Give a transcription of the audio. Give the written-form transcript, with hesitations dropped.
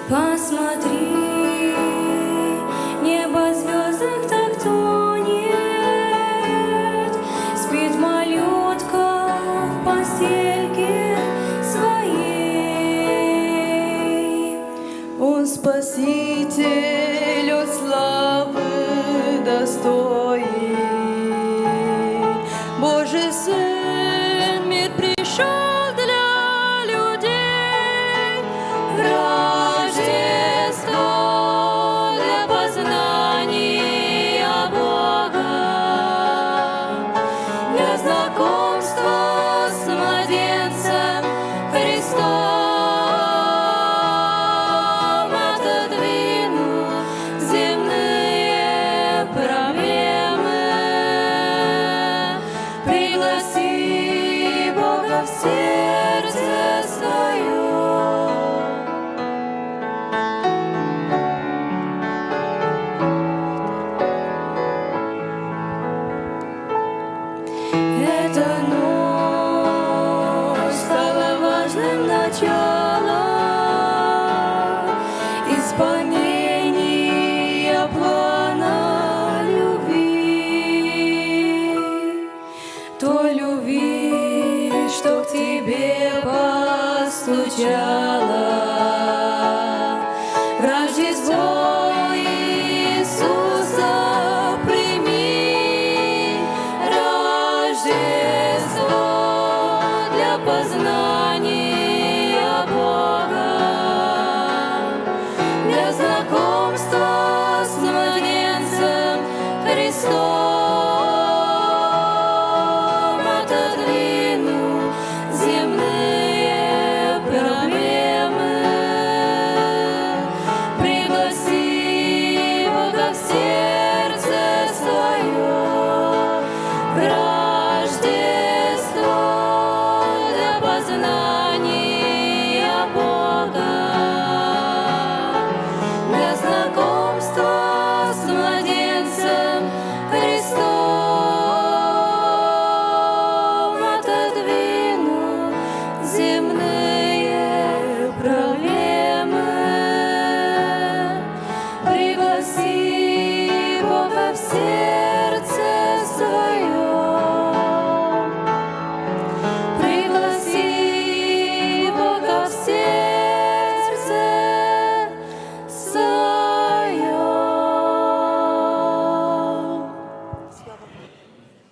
Посмотри, небо в звездах так тонет, спит малютка в постельке своей. Он Спасителю славы достоин, Божий Сын в мир пришел для людей. Рождество для познания Бога, для знакомства с младенцем Христом, отодвинул земные проблемы. Пригласи Бога в сердце свое. Эта ночь стала важным началом исполнения плана любви, той любви, что к тебе постучала в